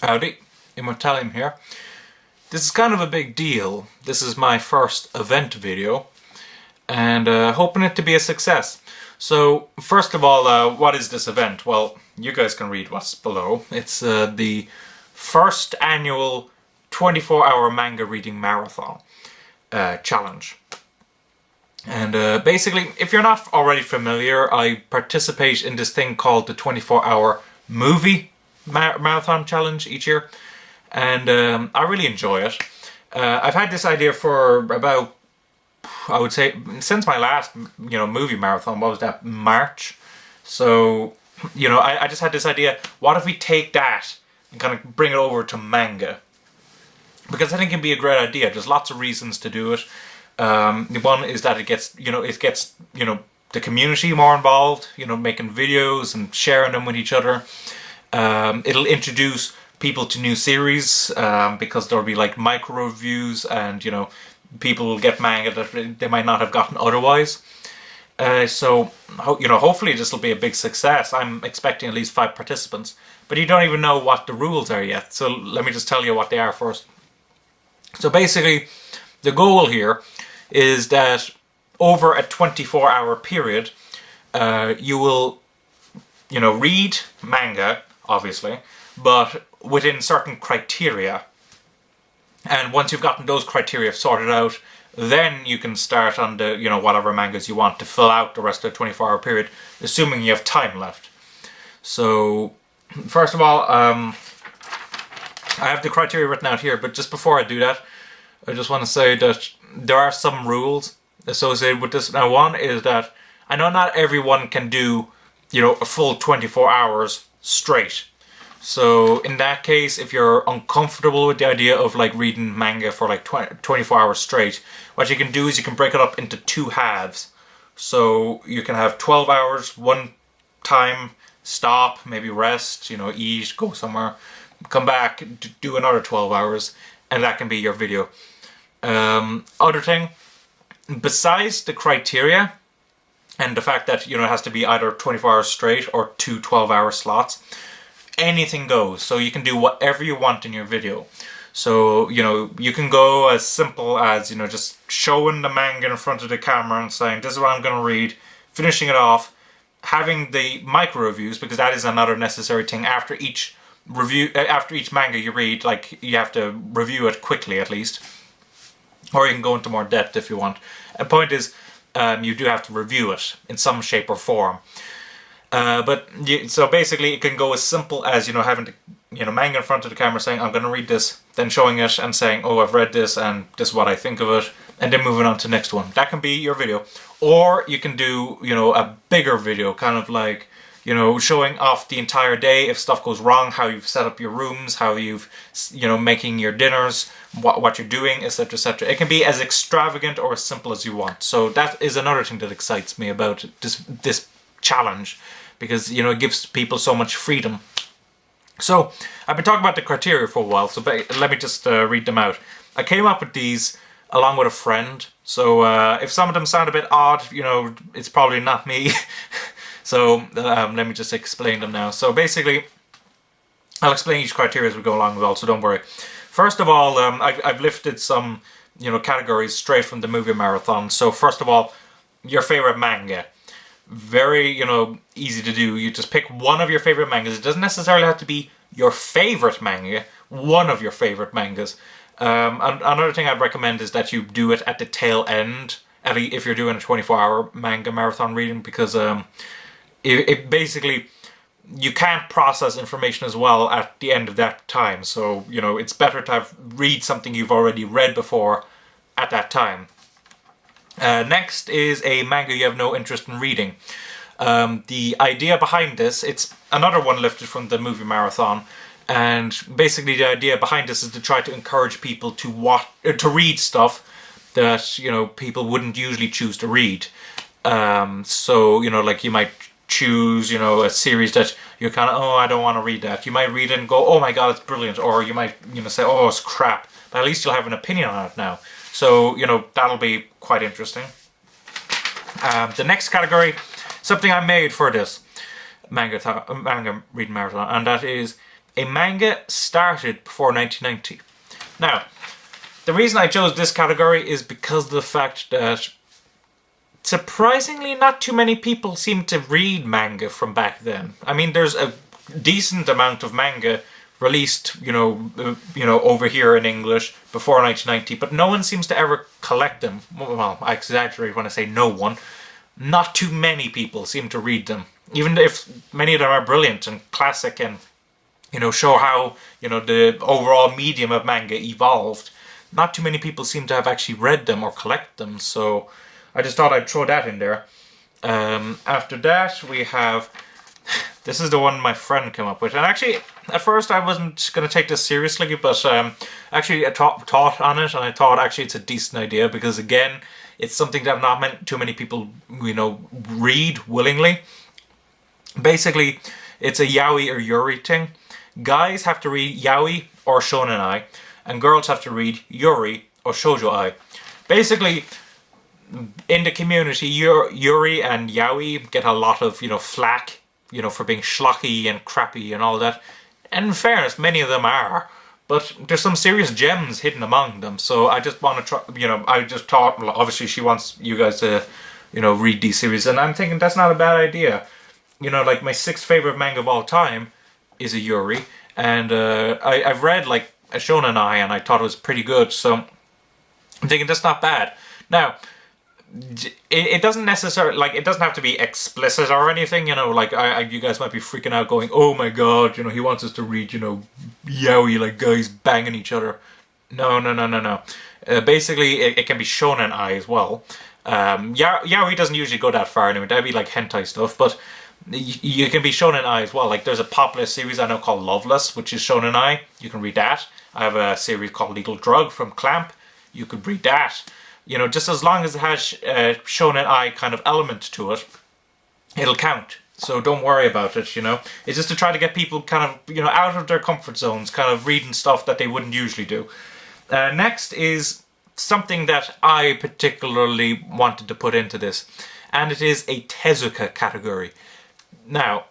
Howdy, Immortallium here. This is kind of a big deal. This is my first event video, and hoping it to be a success. So, first of all, what is this event? Well, you guys can read what's below. It's the first annual 24-hour manga reading marathon challenge. And basically, if you're not already familiar, I participate in this thing called the 24-hour movie marathon challenge each year, and I really enjoy it. I've had this idea for about, I would say, since my last movie marathon. What was that, March? So I just had this idea, what if we take that and kind of bring it over to manga, because I think it'd be a great idea. There's lots of reasons to do it. One is that it gets the community more involved, making videos and sharing them with each other. It'll introduce people to new series, because there'll be like micro reviews, and people will get manga that they might not have gotten otherwise. So hopefully this will be a big success. I'm expecting at least 5 participants, but you don't even know what the rules are yet. So let me just tell you what they are first. So basically, the goal here is that over a 24-hour period, you will read manga, obviously, but within certain criteria. And once you've gotten those criteria sorted out, then you can start on the, whatever mangas you want to fill out the rest of the 24-hour period, assuming you have time left. So, first of all, I have the criteria written out here, but just before I do that, I just want to say that there are some rules associated with this. Now, one is that I know not everyone can do, a full 24 hours straight. So in that case, if you're uncomfortable with the idea of like reading manga for like 24 hours straight, what you can do is you can break it up into 2 halves. So you can have 12 hours, one time, stop, maybe rest, eat, go somewhere, come back, do another 12 hours, and that can be your video. Other thing, besides the criteria and the fact that it has to be either 24 hours straight or 2 12-hour slots, anything goes. So you can do whatever you want in your video. So you can go as simple as just showing the manga in front of the camera and saying, this is what I'm going to read, finishing it off, having the micro reviews, because that is another necessary thing. After each review, after each manga you read, like, you have to review it quickly at least, or you can go into more depth if you want. The point is, you do have to review it in some shape or form. So basically it can go as simple as, having the manga in front of the camera saying, I'm going to read this, then showing it and saying, oh, I've read this and this is what I think of it, and then moving on to the next one. That can be your video. Or you can do, a bigger video, kind of like, showing off the entire day if stuff goes wrong, how you've set up your rooms, how you've, making your dinners, what you're doing, etc, etc. It can be as extravagant or as simple as you want. So that is another thing that excites me about this challenge, because it gives people so much freedom. So I've been talking about the criteria for a while, so let me just read them out. I came up with these along with a friend, so if some of them sound a bit odd, it's probably not me. So let me just explain them now. So basically, I'll explain each criteria as we go along as well, so don't worry. First of all, I've lifted some categories straight from the movie marathon. So first of all, your favorite manga. Very, easy to do. You just pick one of your favorite mangas. It doesn't necessarily have to be your favorite manga, one of your favorite mangas. Another thing I'd recommend is that you do it at the tail end, if you're doing a 24-hour manga marathon reading, because it basically, you can't process information as well at the end of that time. So, it's better to read something you've already read before at that time. Next is a manga you have no interest in reading. The idea behind this, it's another one lifted from the movie marathon, and basically the idea behind this is to try to encourage people to read stuff that people wouldn't usually choose to read. So like you might choose a series that you're kind of, oh, I don't want to read that. You might read it and go, oh my god, it's brilliant, or you might say, oh, it's crap, but at least you'll have an opinion on it now. So, that'll be quite interesting. The next category, something I made for this manga reading marathon, and that is a manga started before 1990. Now, the reason I chose this category is because of the fact that surprisingly not too many people seem to read manga from back then. I mean, there's a decent amount of manga released, over here in English before 1990, but no one seems to ever collect them. Well, I exaggerate when I say no one. Not too many people seem to read them, even if many of them are brilliant and classic and, show how, the overall medium of manga evolved. Not too many people seem to have actually read them or collect them, so I just thought I'd throw that in there. After that, we have... This is the one my friend came up with. And actually, at first I wasn't going to take this seriously, but actually I thought on it, and I thought actually it's a decent idea, because again, it's something that not too many people, read willingly. Basically, it's a Yaoi or Yuri thing. Guys have to read Yaoi or Shonen-ai, and girls have to read Yuri or Shojo-ai. Basically, in the community, Yuri and Yaoi get a lot of, flack, for being schlocky and crappy and all that. And in fairness, many of them are. But there's some serious gems hidden among them. So I just want to try, I just thought, well, obviously she wants you guys to, read these series. And I'm thinking that's not a bad idea. Like my 6th favorite manga of all time is a Yuri. And I've read like a Shonen-ai and I thought it was pretty good. So I'm thinking that's not bad. Now, it doesn't necessarily, it doesn't have to be explicit or anything, you guys might be freaking out going, oh my god, he wants us to read, yaoi, like guys banging each other. No. Basically, it can be shonen-ai as well. Yaoi doesn't usually go that far anyway, that'd be like hentai stuff, but you can be shonen-ai as well. Like, there's a popular series I know called Loveless, which is shonen-ai. You can read that. I have a series called Legal Drug from Clamp. You could read that. Just as long as it has shonen-ai kind of element to it, it'll count. So don't worry about it, It's just to try to get people kind of, out of their comfort zones, kind of reading stuff that they wouldn't usually do. Next is something that I particularly wanted to put into this, and it is a Tezuka category. Now,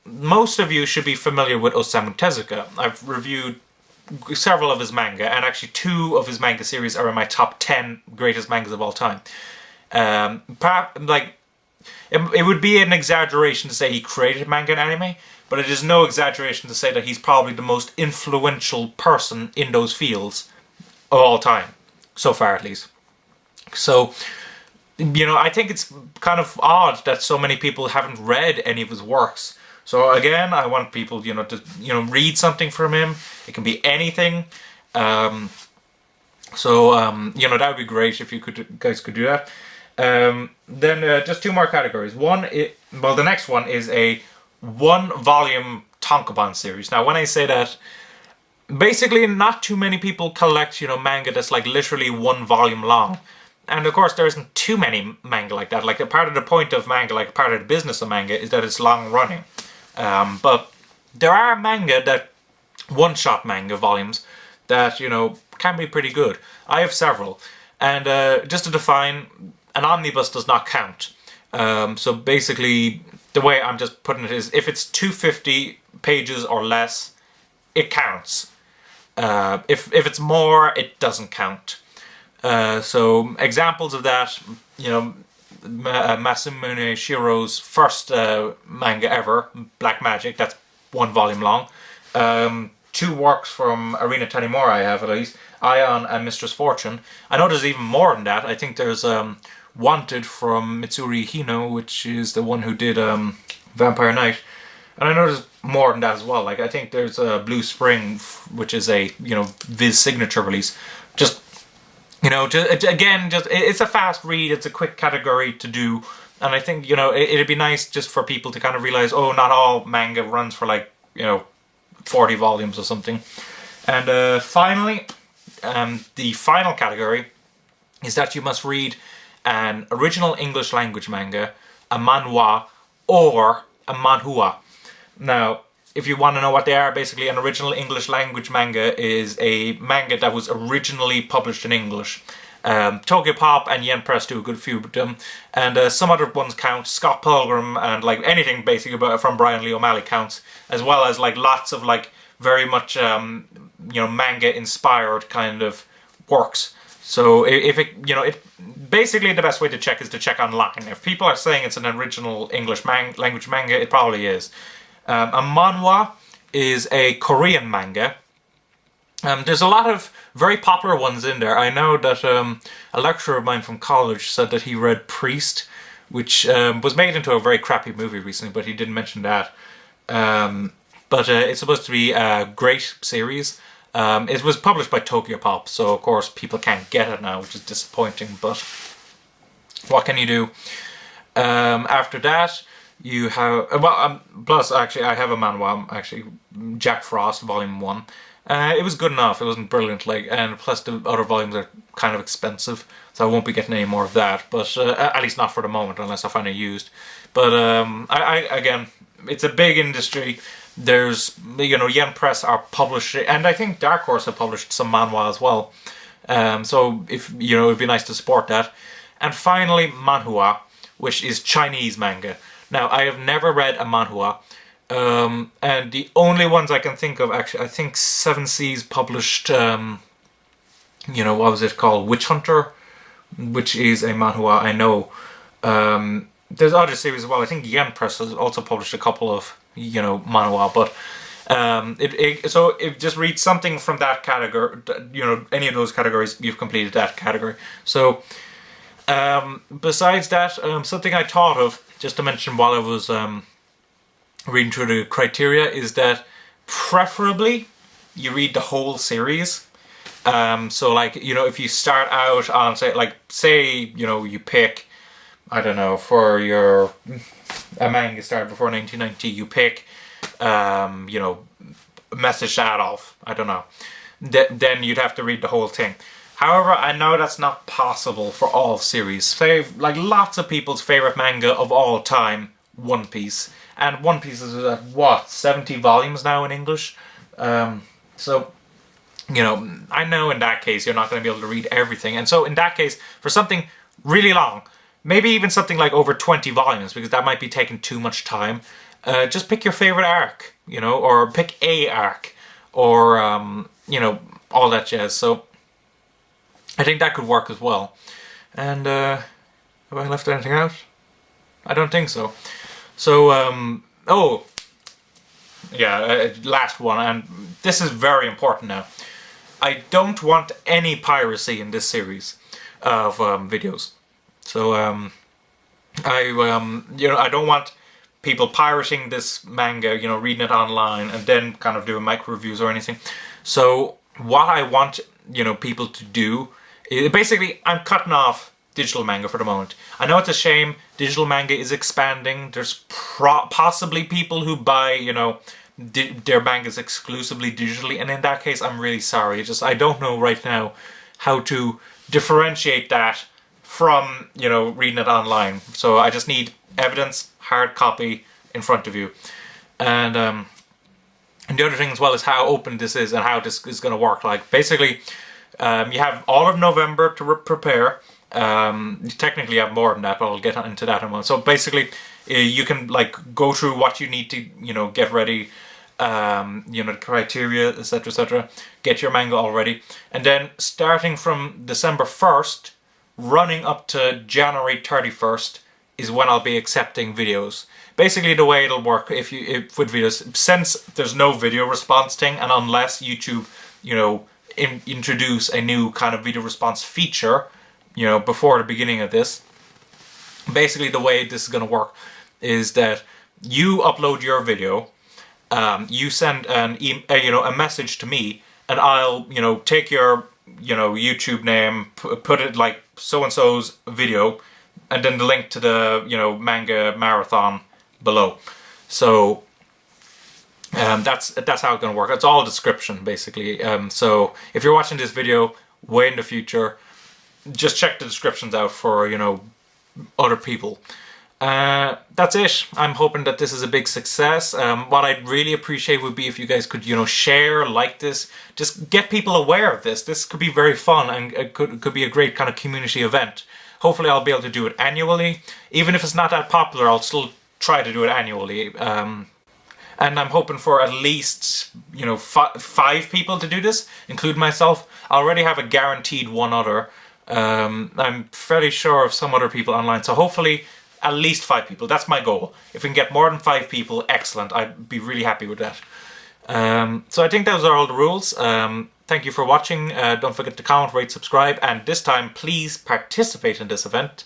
most of you should be familiar with Osamu Tezuka. I've reviewed several of his manga, and actually 2 of his manga series are in my top 10 greatest mangas of all time. It would be an exaggeration to say he created manga and anime, but it is no exaggeration to say that he's probably the most influential person in those fields of all time, so far at least. So, I think it's kind of odd that so many people haven't read any of his works. So again, I want people, to, read something from him. It can be anything. That would be great if you guys could do that. Then just 2 more categories. The next one is a 1-volume tankobon series. Now, when I say that, basically not too many people collect, manga that's like literally 1 volume long. And of course, there isn't too many manga like that. Like, a part of the point of manga, like part of the business of manga, is that it's long running. But there are manga that, one-shot manga volumes, that, can be pretty good. I have several. And just to define, an omnibus does not count. So basically, the way I'm just putting it is, if it's 250 pages or less, it counts. If it's more, it doesn't count. So examples of that, Masamune Shiro's first manga ever, Black Magic, that's 1 volume long. 2 works from Arina Tanimura I have at least, Ion and Mistress Fortune. I know there's even more than that. I think there's Wanted from Mitsuri Hino, which is the one who did Vampire Knight. And I know there's more than that as well. Like, I think there's Blue Spring, which is a, Viz signature release. Just, it's a fast read, it's a quick category to do. And I think, it'd be nice just for people to kind of realize, oh, not all manga runs for 40 volumes or something. And finally, the final category is that you must read an original English language manga, a manhwa, or a manhua. Now, if you want to know what they are, basically an original English language manga is a manga that was originally published in English. Tokyo Pop and Yen Press do a good few of them, and some other ones count. Scott Pilgrim and anything basically from Brian Lee O'Malley counts, as well as lots of very much manga inspired kind of works. So if it, it basically the best way to check is to check online. If people are saying it's an original English language manga, it probably is. A manhwa is a Korean manga. There's a lot of very popular ones in there. I know that a lecturer of mine from college said that he read Priest, which was made into a very crappy movie recently, but he didn't mention that. But it's supposed to be a great series. It was published by Tokyo Pop, so of course people can't get it now, which is disappointing, but what can you do? After that, you have... plus, actually, I have a manhwa, actually, Jack Frost, Volume 1. It was good enough, it wasn't brilliant, and plus the other volumes are kind of expensive, so I won't be getting any more of that, but at least not for the moment, unless I find it used. But, again, it's a big industry. There's, Yen Press are publishing, and I think Dark Horse have published some manhwa as well. So, if, it'd be nice to support that. And finally, manhwa, which is Chinese manga. Now, I have never read a manhwa, and the only ones I can think of, actually, I think Seven Seas published, what was it called? Witch Hunter, which is a manhwa, I know. There's other series as well. I think Yen Press has also published a couple of, manhwa, but so if just read something from that category, any of those categories, you've completed that category. So, besides that, something I thought of, just to mention while I was reading through the criteria, is that preferably you read the whole series. So if you start out on, say, you pick, I don't know, for a manga started before 1990, you pick, Message Adolf, I don't know. Then you'd have to read the whole thing. However, I know that's not possible for all series. Lots of people's favorite manga of all time, One Piece. And One Piece is at, 70 volumes now in English? So, I know in that case you're not going to be able to read everything. And so in that case, for something really long, maybe even something like over 20 volumes, because that might be taking too much time, just pick your favorite arc, or pick a arc, or, all that jazz. So, I think that could work as well. And, have I left anything out? I don't think so. So, last one, and this is very important now. I don't want any piracy in this series of videos. So, I don't want people pirating this manga, reading it online and then kind of doing micro reviews or anything. So, what I want, people to do is basically, I'm cutting off digital manga for the moment. I know it's a shame. Digital manga is expanding. There's possibly people who buy, their mangas exclusively digitally, and in that case, I'm really sorry. I don't know right now how to differentiate that from, reading it online. So I just need evidence, hard copy, in front of you. And the other thing as well is how open this is and how this is going to work. Basically, you have all of November to prepare. You technically have more than that, but I'll get into that in a moment. So basically, you can go through what you need to, get ready, the criteria, etc., etc. Get your manga all ready, and then starting from December 1st, running up to January 31st is when I'll be accepting videos. Basically, the way it'll work if with videos, since there's no video response thing, and unless YouTube, introduce a new kind of video response feature, before the beginning of this, basically the way this is going to work is that you upload your video, you send a message to me, and I'll, take your, YouTube name, put it like so-and-so's video, and then the link to the, manga marathon below. So, that's how it's going to work. It's all a description, basically. So, if you're watching this video way in the future, just check the descriptions out for, other people. That's it. I'm hoping that this is a big success. What I'd really appreciate would be if you guys could, share, like this, just get people aware of this. This could be very fun, and it could be a great kind of community event. Hopefully I'll be able to do it annually. Even if it's not that popular, I'll still try to do it annually. and I'm hoping for at least, you know, 5 people to do this, include myself. I already have a guaranteed one other. I'm fairly sure of some other people online, so hopefully at least 5 people. That's my goal. If we can get more than 5 people, excellent. I'd be really happy with that. So I think those are all the rules. Thank you for watching. Don't forget to comment, rate, subscribe, and this time please participate in this event.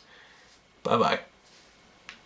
Bye bye.